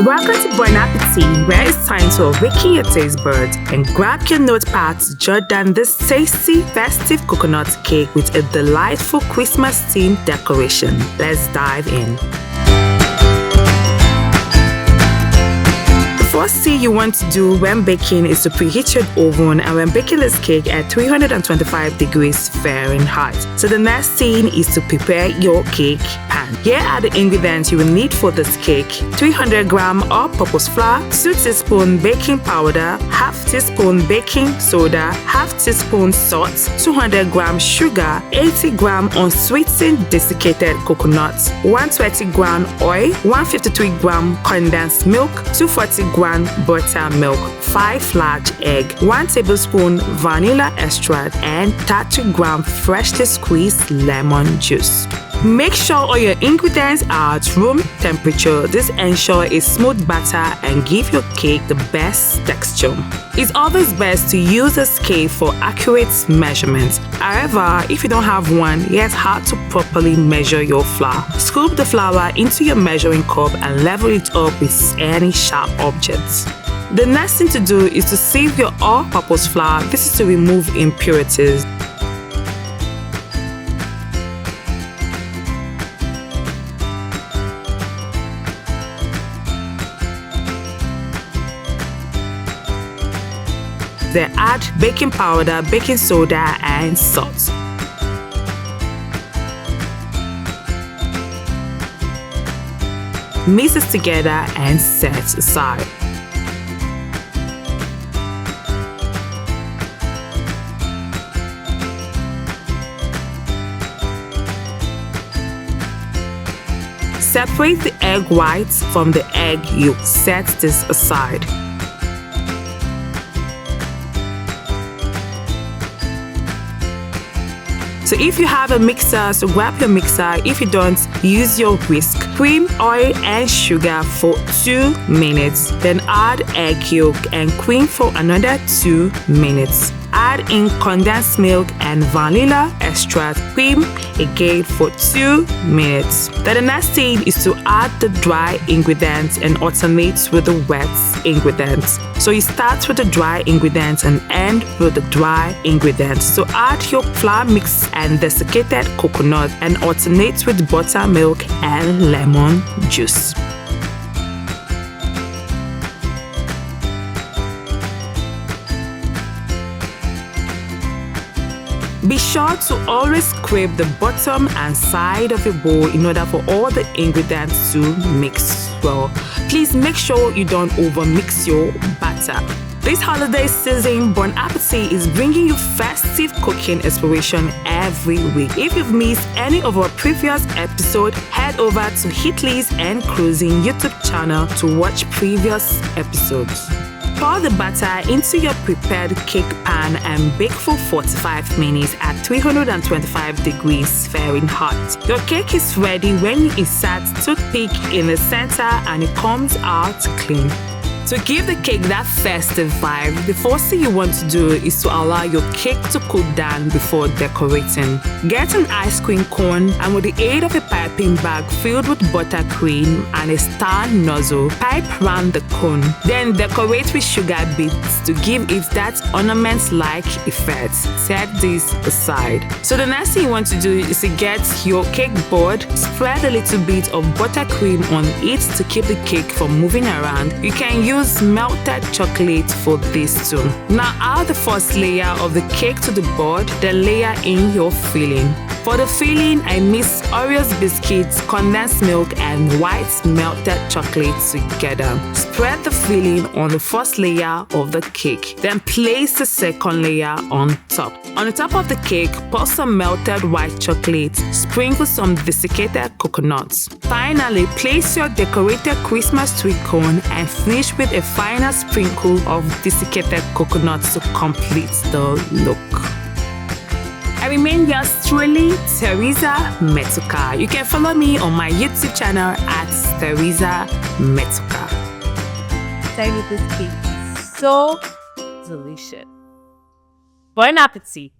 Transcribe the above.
Welcome to Bon Appetit, where it's time to awaken your taste buds and grab your notepad to jot down this tasty, festive coconut cake with a delightful Christmas-themed decoration. Let's dive in. The first thing you want to do when baking is to preheat your oven and when baking this cake at 325 degrees Fahrenheit. So the next thing is to prepare your cake pan. Here are the ingredients you will need for this cake: 300 grams all-purpose flour, 2 teaspoons baking powder, half teaspoon baking soda, half teaspoon salt, 200 grams sugar, 80 grams unsweetened desiccated coconut, 120 grams oil, 153 grams condensed milk, 240 grams buttermilk, 5 large egg, 1 tablespoon vanilla extract, and 30 grams freshly squeezed lemon juice. Make sure all your ingredients are at room temperature. This ensures a smooth batter and give your cake the best texture. It's always best to use a scale for accurate measurements. However, if you don't have one, here's how to properly measure your flour. Scoop the flour into your measuring cup and level it up with any sharp objects. The next thing to do is to sieve your all-purpose flour. This is to remove impurities. Then add baking powder, baking soda, and salt. Mix this together and set aside. Separate the egg whites from the egg yolk. Set this aside. So if you have a mixer, so grab your mixer. If you don't, use your whisk. Cream, oil, and sugar for 2 minutes. Then add egg yolk and cream for another 2 minutes. Add in condensed milk and vanilla extract. Cream again for 2 minutes. Then the next thing is to add the dry ingredients and alternate with the wet ingredients. So you start with the dry ingredients and end with the dry ingredients. So add your flour mix and desiccated coconut and alternate with buttermilk and lemon juice. Be sure to always scrape the bottom and side of your bowl in order for all the ingredients to mix well. Please make sure you don't overmix your batter. This holiday season, Bon Appetit is bringing you festive cooking inspiration every week. If you've missed any of our previous episodes, head over to Hitlist and Cruzin YouTube channel to watch previous episodes. Pour the batter into your prepared cake pan and bake for 45 minutes at 325 degrees Fahrenheit. Your cake is ready when you insert toothpick in the center and it comes out clean. To give the cake that festive vibe, the first thing you want to do is to allow your cake to cool down before decorating. Get an ice cream cone and with the aid of a piping bag filled with buttercream and a star nozzle, pipe round the cone. Then decorate with sugar bits to give it that ornament-like effect. Set this aside. So the next thing you want to do is to get your cake board, spread a little bit of buttercream on it to keep the cake from moving around. You can use melted chocolate for this too. Now add the first layer of the cake to the board, then layer in your filling. For the filling, I mix Oreo biscuits, condensed milk, and white melted chocolate together. Spread the filling on the first layer of the cake, then place the second layer on top. On the top of the cake, pour some melted white chocolate, sprinkle some desiccated coconuts. Finally, place your decorated Christmas tree cone and finish with a final sprinkle of desiccated coconuts to complete the look. I remain yours truly, Theresa Metuka. You can follow me on my YouTube channel at Theresa Metuka. Tell you, this cake is so delicious. Bon appetit.